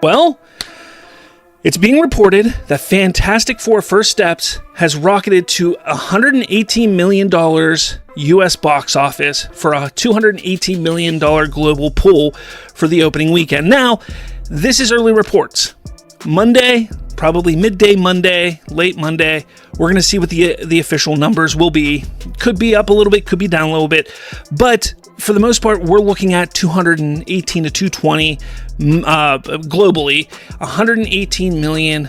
Well, it's being reported that Fantastic Four First Steps has rocketed to $118 million US box office for a $218 million global pull for the opening weekend. Now, this is early reports. Monday, probably midday Monday, late Monday, we're going to see what the official numbers will be. Could be up a little bit, could be down a little bit, but for the most part, we're looking at 218 to 220 globally, 118 million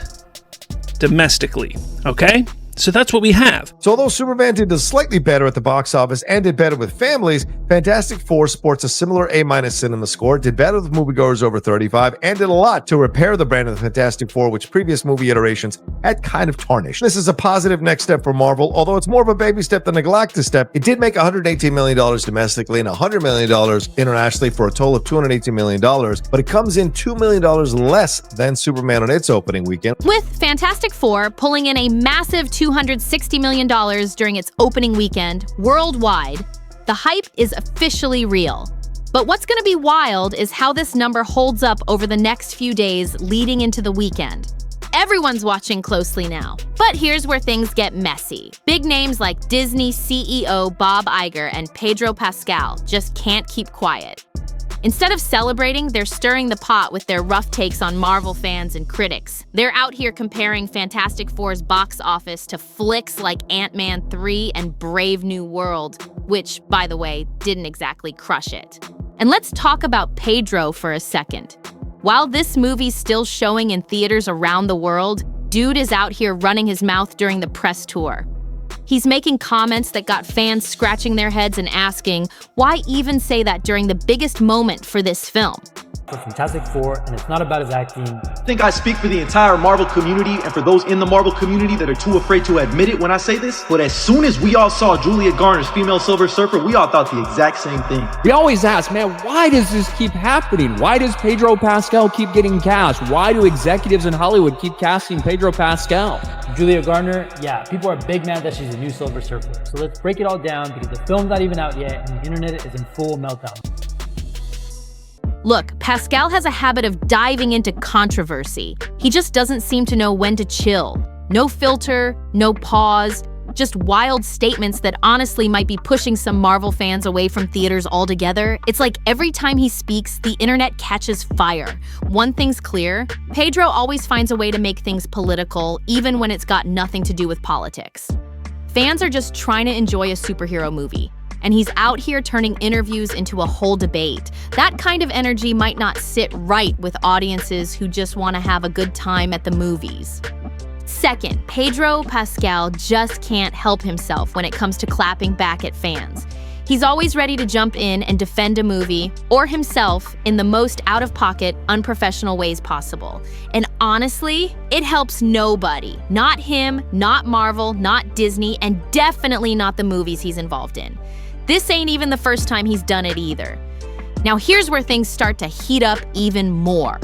domestically. Okay? So that's what we have. So although Superman did slightly better at the box office and did better with families, Fantastic Four sports a similar A- cinema score, did better with moviegoers over 35, and did a lot to repair the brand of the Fantastic Four, which previous movie iterations had kind of tarnished. This is a positive next step for Marvel, although it's more of a baby step than a galactic step. It did make $118 million domestically and $100 million internationally for a total of $218 million, but it comes in $2 million less than Superman on its opening weekend. With Fantastic Four pulling in a massive $260 million during its opening weekend worldwide, the hype is officially real. But what's going to be wild is how this number holds up over the next few days leading into the weekend. Everyone's watching closely now. But here's where things get messy. Big names like Disney CEO Bob Iger and Pedro Pascal just can't keep quiet. Instead of celebrating, they're stirring the pot with their rough takes on Marvel fans and critics. They're out here comparing Fantastic Four's box office to flicks like Ant-Man 3 and Brave New World, which, by the way, didn't exactly crush it. And let's talk about Pedro for a second. While this movie's still showing in theaters around the world, dude is out here running his mouth during the press tour. He's making comments that got fans scratching their heads and asking, why even say that during the biggest moment for this film? For Fantastic Four, and it's not about his acting. I think I speak for the entire Marvel community and for those in the Marvel community that are too afraid to admit it when I say this, but as soon as we all saw Julia Garner's female Silver Surfer, we all thought the exact same thing. We always ask, man, why does this keep happening? Why does Pedro Pascal keep getting cast? Why do executives in Hollywood keep casting Pedro Pascal? Julia Garner, yeah, people are big mad that she's a new Silver Surfer. So let's break it all down because the film's not even out yet and the internet is in full meltdown. Look, Pascal has a habit of diving into controversy. He just doesn't seem to know when to chill. No filter, no pause, just wild statements that honestly might be pushing some Marvel fans away from theaters altogether. It's like every time he speaks, the internet catches fire. One thing's clear, Pedro always finds a way to make things political, even when it's got nothing to do with politics. Fans are just trying to enjoy a superhero movie. And he's out here turning interviews into a whole debate. That kind of energy might not sit right with audiences who just want to have a good time at the movies. Second, Pedro Pascal just can't help himself when it comes to clapping back at fans. He's always ready to jump in and defend a movie or himself in the most out-of-pocket, unprofessional ways possible. And honestly, it helps nobody. Not him, not Marvel, not Disney, and definitely not the movies he's involved in. This ain't even the first time he's done it either. Now here's where things start to heat up even more.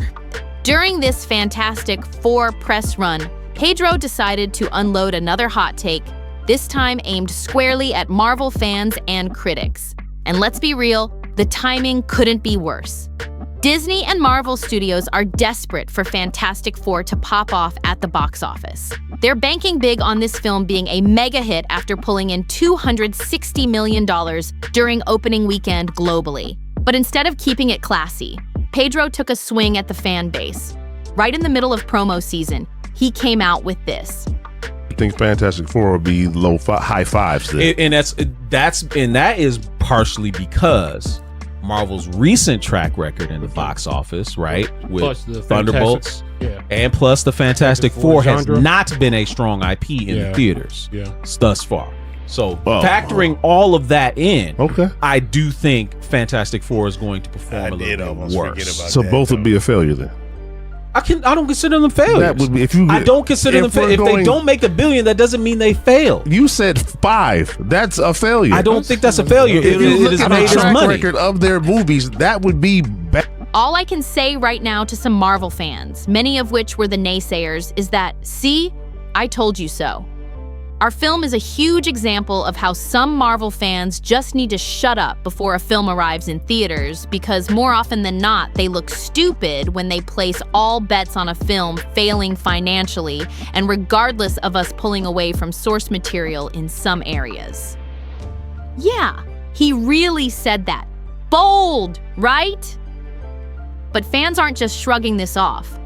During this Fantastic Four press run, Pedro decided to unload another hot take, this time aimed squarely at Marvel fans and critics. And let's be real, the timing couldn't be worse. Disney and Marvel Studios are desperate for Fantastic Four to pop off at the box office. They're banking big on this film being a mega hit after pulling in $260 million during opening weekend globally. But instead of keeping it classy, Pedro took a swing at the fan base. Right in the middle of promo season, he came out with this. I think Fantastic Four will be high fives then. And that is partially because Marvel's recent track record in the box office, right, with Thunderbolts, and plus the Fantastic Four has not been a strong IP in the theaters thus far. So factoring all of that in, I do think Fantastic Four is going to perform a little bit worse. So both would be a failure then. I don't consider them failures. That would be, I don't consider them failures. If they don't make $1 billion, that doesn't mean they failed. You said 5. That's a failure. I don't think that's a failure. If you look at the track money. record of their movies, that would be bad. All I can say right now to some Marvel fans, many of which were the naysayers, is that, see, I told you so. Our film is a huge example of how some Marvel fans just need to shut up before a film arrives in theaters, because more often than not, they look stupid when they place all bets on a film failing financially, and regardless of us pulling away from source material in some areas. Yeah, he really said that. Bold, right? But fans aren't just shrugging this off.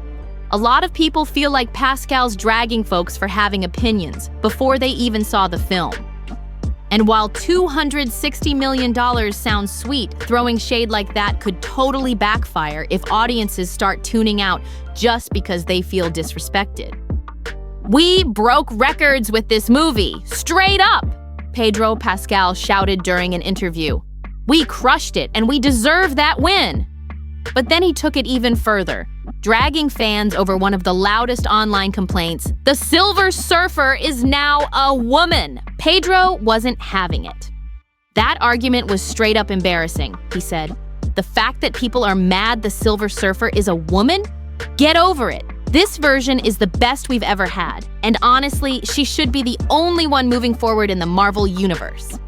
A lot of people feel like Pascal's dragging folks for having opinions before they even saw the film. And while $260 million sounds sweet, throwing shade like that could totally backfire if audiences start tuning out just because they feel disrespected. We broke records with this movie, straight up, Pedro Pascal shouted during an interview. We crushed it, and we deserve that win. But then he took it even further, dragging fans over one of the loudest online complaints. The Silver Surfer is now a woman. Pedro wasn't having it. That argument was straight up embarrassing, he said. The fact that people are mad the Silver Surfer is a woman? Get over it. This version is the best we've ever had, and honestly, she should be the only one moving forward in the Marvel universe.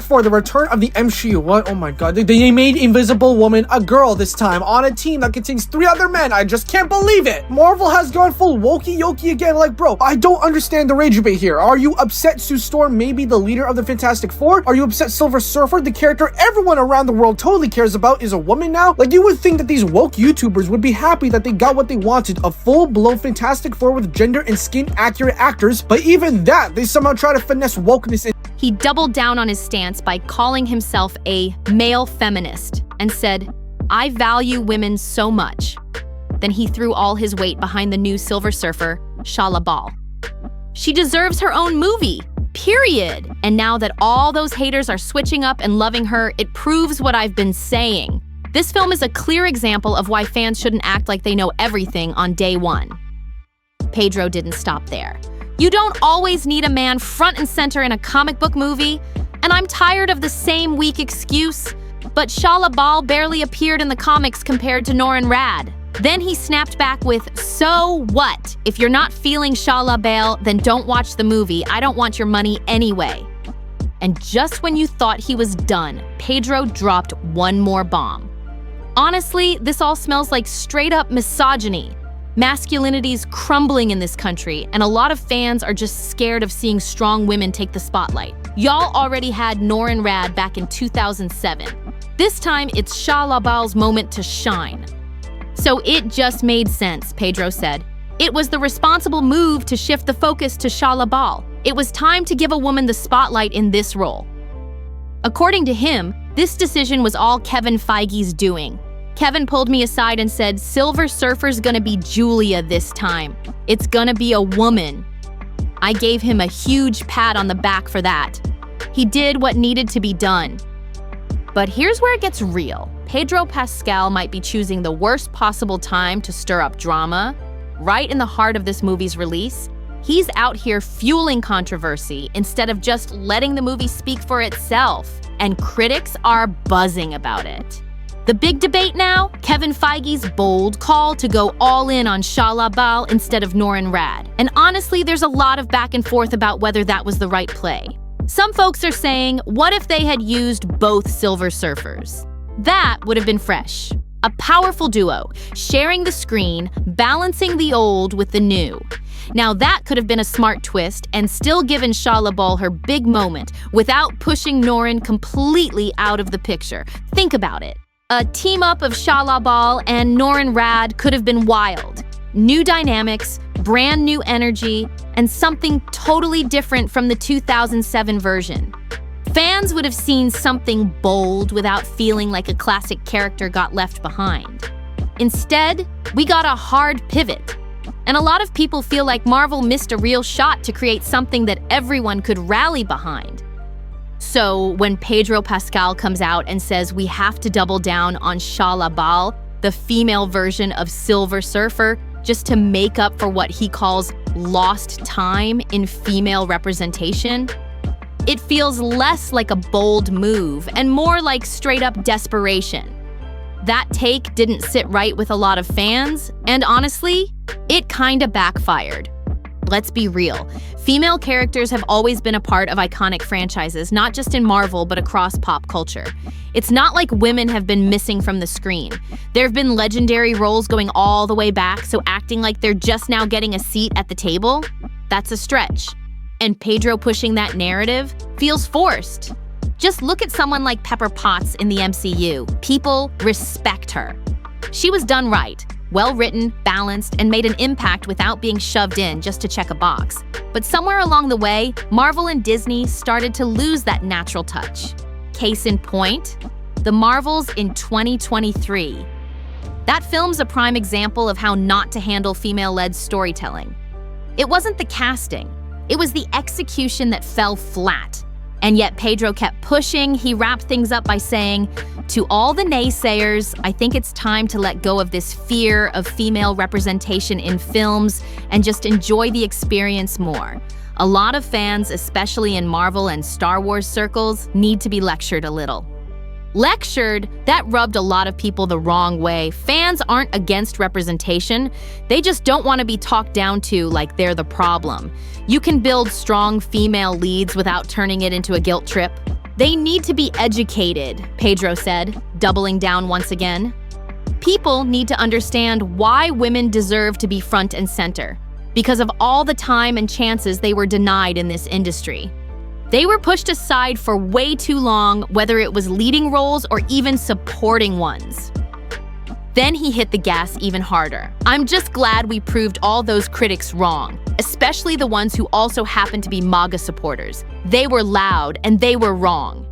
For the return of the MCU. What? Oh my god. They made Invisible Woman a girl this time on a team that contains 3 other men. I just can't believe it. Marvel has gone full wokey-yoki again. Like, bro, I don't understand the rage debate here. Are you upset Sue Storm may be the leader of the Fantastic Four? Are you upset Silver Surfer, the character everyone around the world totally cares about, is a woman now? Like, you would think that these woke YouTubers would be happy that they got what they wanted, a full-blown Fantastic Four with gender and skin-accurate actors, but even that, they somehow try to finesse wokeness in. He doubled down on his stance by calling himself a male feminist and said, I value women so much. Then he threw all his weight behind the new Silver Surfer, Shia LaBeouf. She deserves her own movie, period. And now that all those haters are switching up and loving her, it proves what I've been saying. This film is a clear example of why fans shouldn't act like they know everything on day one. Pedro didn't stop there. You don't always need a man front and center in a comic book movie, and I'm tired of the same weak excuse, but Shia LaBeouf barely appeared in the comics compared to Norrin Rad. Then he snapped back with, so what? If you're not feeling Shia LaBeouf, then don't watch the movie. I don't want your money anyway. And just when you thought he was done, Pedro dropped one more bomb. Honestly, this all smells like straight up misogyny. Masculinity's crumbling in this country, and a lot of fans are just scared of seeing strong women take the spotlight. Y'all already had Norrin Rad back in 2007. This time, it's Shia LaBeouf's moment to shine. So it just made sense, Pedro said. It was the responsible move to shift the focus to Shia LaBeouf. It was time to give a woman the spotlight in this role. According to him, this decision was all Kevin Feige's doing. Kevin pulled me aside and said, Silver Surfer's gonna be Julia this time. It's gonna be a woman. I gave him a huge pat on the back for that. He did what needed to be done. But here's where it gets real. Pedro Pascal might be choosing the worst possible time to stir up drama. Right in the heart of this movie's release, he's out here fueling controversy instead of just letting the movie speak for itself. And critics are buzzing about it. The big debate now, Kevin Feige's bold call to go all in on Shia LaBeouf instead of Norrin Rad. And honestly, there's a lot of back and forth about whether that was the right play. Some folks are saying, what if they had used both Silver Surfers? That would have been fresh. A powerful duo, sharing the screen, balancing the old with the new. Now that could have been a smart twist and still given Shia LaBeouf her big moment without pushing Norrin completely out of the picture. Think about it. A team-up of Shia LaBeouf and Norrin Rad could have been wild. New dynamics, brand new energy, and something totally different from the 2007 version. Fans would have seen something bold without feeling like a classic character got left behind. Instead, we got a hard pivot. And a lot of people feel like Marvel missed a real shot to create something that everyone could rally behind. So when Pedro Pascal comes out and says we have to double down on Shia LaBeouf, the female version of Silver Surfer, just to make up for what he calls lost time in female representation, it feels less like a bold move and more like straight-up desperation. That take didn't sit right with a lot of fans, and honestly, it kinda backfired. Let's be real. Female characters have always been a part of iconic franchises, not just in Marvel, but across pop culture. It's not like women have been missing from the screen. There have been legendary roles going all the way back, so acting like they're just now getting a seat at the table? That's a stretch. And Pedro pushing that narrative feels forced. Just look at someone like Pepper Potts in the MCU. People respect her. She was done right. Well-written, balanced, and made an impact without being shoved in just to check a box. But somewhere along the way, Marvel and Disney started to lose that natural touch. Case in point, The Marvels in 2023. That film's a prime example of how not to handle female-led storytelling. It wasn't the casting, it was the execution that fell flat. And yet Pedro kept pushing. He wrapped things up by saying, "To all the naysayers, I think it's time to let go of this fear of female representation in films and just enjoy the experience more. A lot of fans, especially in Marvel and Star Wars circles, need to be lectured a little." Lectured? That rubbed a lot of people the wrong way. Fans aren't against representation. They just don't want to be talked down to like they're the problem. You can build strong female leads without turning it into a guilt trip. They need to be educated, Pedro said, doubling down once again. People need to understand why women deserve to be front and center, because of all the time and chances they were denied in this industry. They were pushed aside for way too long, whether it was leading roles or even supporting ones. Then he hit the gas even harder. "I'm just glad we proved all those critics wrong, especially the ones who also happen to be MAGA supporters. They were loud and they were wrong."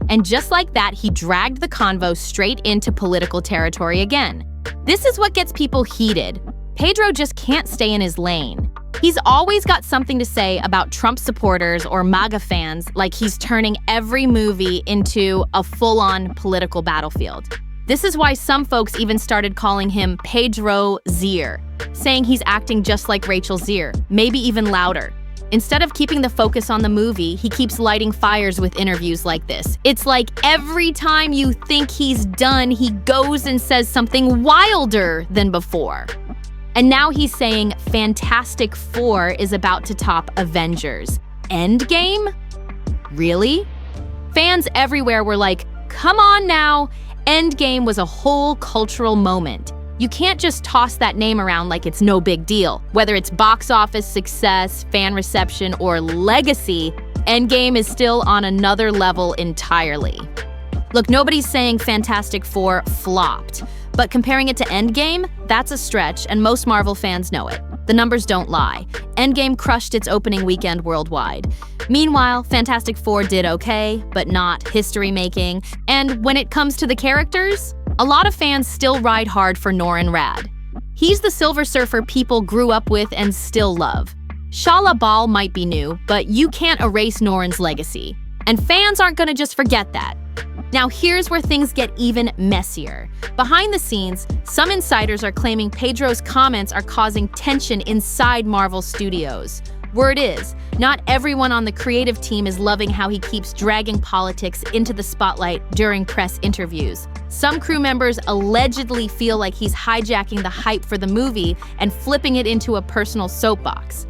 And just like that, he dragged the convo straight into political territory again. This is what gets people heated. Pedro just can't stay in his lane. He's always got something to say about Trump supporters or MAGA fans, like he's turning every movie into a full-on political battlefield. This is why some folks even started calling him Pedro Zier, saying he's acting just like Rachel Zier, maybe even louder. Instead of keeping the focus on the movie, he keeps lighting fires with interviews like this. It's like every time you think he's done, he goes and says something wilder than before. And now he's saying Fantastic Four is about to top Avengers. Endgame? Really? Fans everywhere were like, come on now. Endgame was a whole cultural moment. You can't just toss that name around like it's no big deal. Whether it's box office success, fan reception, or legacy, Endgame is still on another level entirely. Look, nobody's saying Fantastic Four flopped. But comparing it to Endgame, that's a stretch, and most Marvel fans know it. The numbers don't lie. Endgame crushed its opening weekend worldwide. Meanwhile, Fantastic Four did okay, but not history-making. And when it comes to the characters, a lot of fans still ride hard for Norrin Rad. He's the Silver Surfer people grew up with and still love. Shala Bal might be new, but you can't erase Norrin's legacy. And fans aren't gonna just forget that. Now here's where things get even messier. Behind the scenes, some insiders are claiming Pedro's comments are causing tension inside Marvel Studios. Word is, not everyone on the creative team is loving how he keeps dragging politics into the spotlight during press interviews. Some crew members allegedly feel like he's hijacking the hype for the movie and flipping it into a personal soapbox.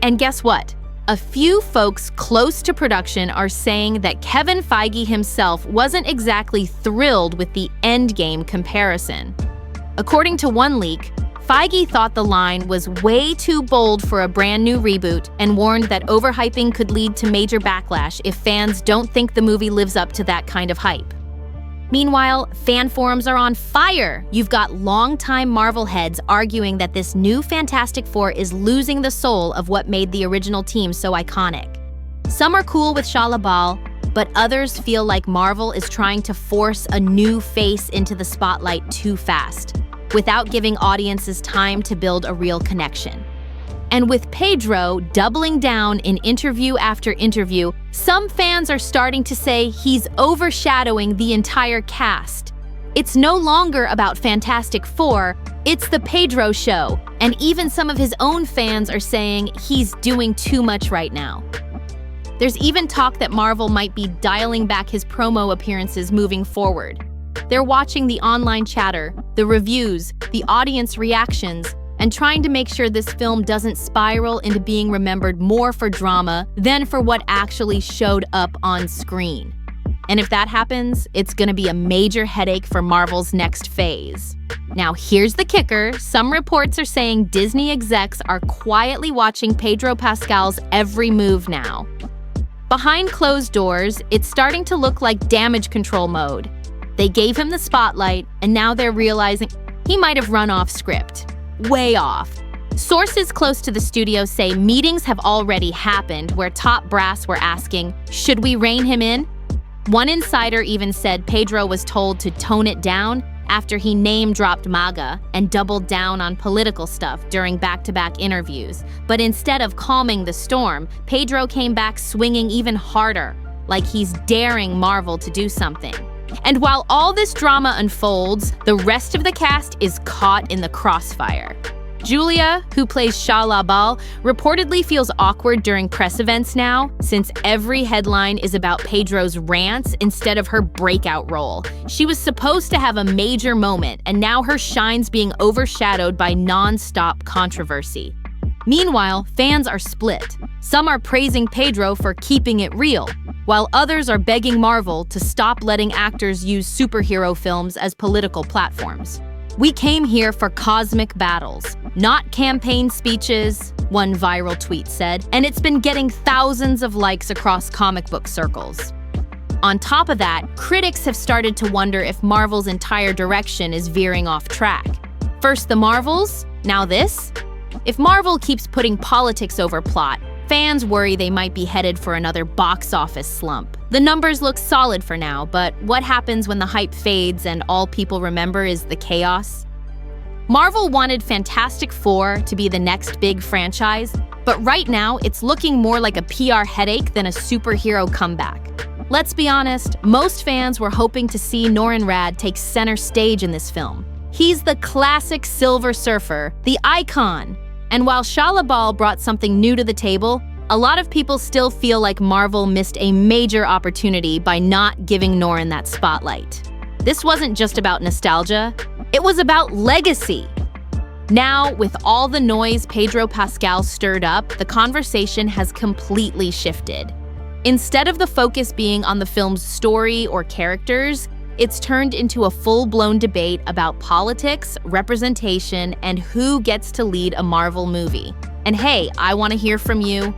And guess what? A few folks close to production are saying that Kevin Feige himself wasn't exactly thrilled with the Endgame comparison. According to one leak, Feige thought the line was way too bold for a brand new reboot and warned that overhyping could lead to major backlash if fans don't think the movie lives up to that kind of hype. Meanwhile, fan forums are on fire. You've got longtime Marvel heads arguing that this new Fantastic Four is losing the soul of what made the original team so iconic. Some are cool with Shala Bal, but others feel like Marvel is trying to force a new face into the spotlight too fast, without giving audiences time to build a real connection. And with Pedro doubling down in interview after interview, some fans are starting to say he's overshadowing the entire cast. It's no longer about Fantastic Four, it's the Pedro show, and even some of his own fans are saying he's doing too much right now. There's even talk that Marvel might be dialing back his promo appearances moving forward. They're watching the online chatter, the reviews, the audience reactions, and trying to make sure this film doesn't spiral into being remembered more for drama than for what actually showed up on screen. And if that happens, it's gonna be a major headache for Marvel's next phase. Now, here's the kicker. Some reports are saying Disney execs are quietly watching Pedro Pascal's every move now. Behind closed doors, it's starting to look like damage control mode. They gave him the spotlight, and now they're realizing he might have run off script. Way off. Sources close to the studio say meetings have already happened where top brass were asking, should we rein him in? One insider even said Pedro was told to tone it down after he name-dropped MAGA and doubled down on political stuff during back-to-back interviews. But instead of calming the storm, Pedro came back swinging even harder, like he's daring Marvel to do something. And while all this drama unfolds, the rest of the cast is caught in the crossfire. Julia, who plays Shah Labal, reportedly feels awkward during press events now, since every headline is about Pedro's rants instead of her breakout role. She was supposed to have a major moment, and now her shine's being overshadowed by non-stop controversy. Meanwhile, fans are split. Some are praising Pedro for keeping it real, while others are begging Marvel to stop letting actors use superhero films as political platforms. We came here for cosmic battles, not campaign speeches, one viral tweet said, and it's been getting thousands of likes across comic book circles. On top of that, critics have started to wonder if Marvel's entire direction is veering off track. First the Marvels, now this? If Marvel keeps putting politics over plot, fans worry they might be headed for another box office slump. The numbers look solid for now, but what happens when the hype fades and all people remember is the chaos? Marvel wanted Fantastic Four to be the next big franchise, but right now it's looking more like a PR headache than a superhero comeback. Let's be honest, most fans were hoping to see Norrin Radd take center stage in this film. He's the classic Silver Surfer, the icon. And while Shah Labal brought something new to the table, a lot of people still feel like Marvel missed a major opportunity by not giving Norrin that spotlight. This wasn't just about nostalgia, it was about legacy. Now, with all the noise Pedro Pascal stirred up, the conversation has completely shifted. Instead of the focus being on the film's story or characters, it's turned into a full-blown debate about politics, representation, and who gets to lead a Marvel movie. And hey, I want to hear from you.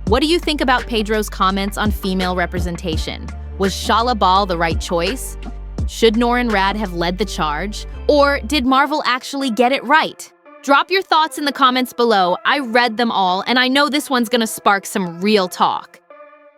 What do you think about Pedro's comments on female representation? Was Shah Labal the right choice? Should Norrin Radd have led the charge? Or did Marvel actually get it right? Drop your thoughts in the comments below. I read them all, and I know this one's gonna spark some real talk.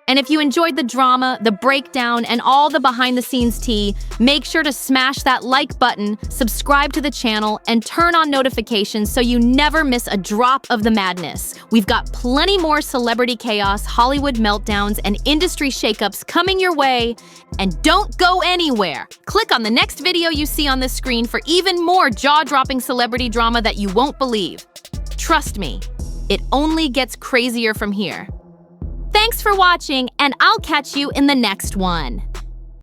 And if you enjoyed the drama, the breakdown, and all the behind-the-scenes tea, make sure to smash that like button, subscribe to the channel, and turn on notifications so you never miss a drop of the madness. We've got plenty more celebrity chaos, Hollywood meltdowns, and industry shakeups coming your way. And don't go anywhere! Click on the next video you see on the screen for even more jaw-dropping celebrity drama that you won't believe. Trust me, it only gets crazier from here. Thanks for watching, and I'll catch you in the next one.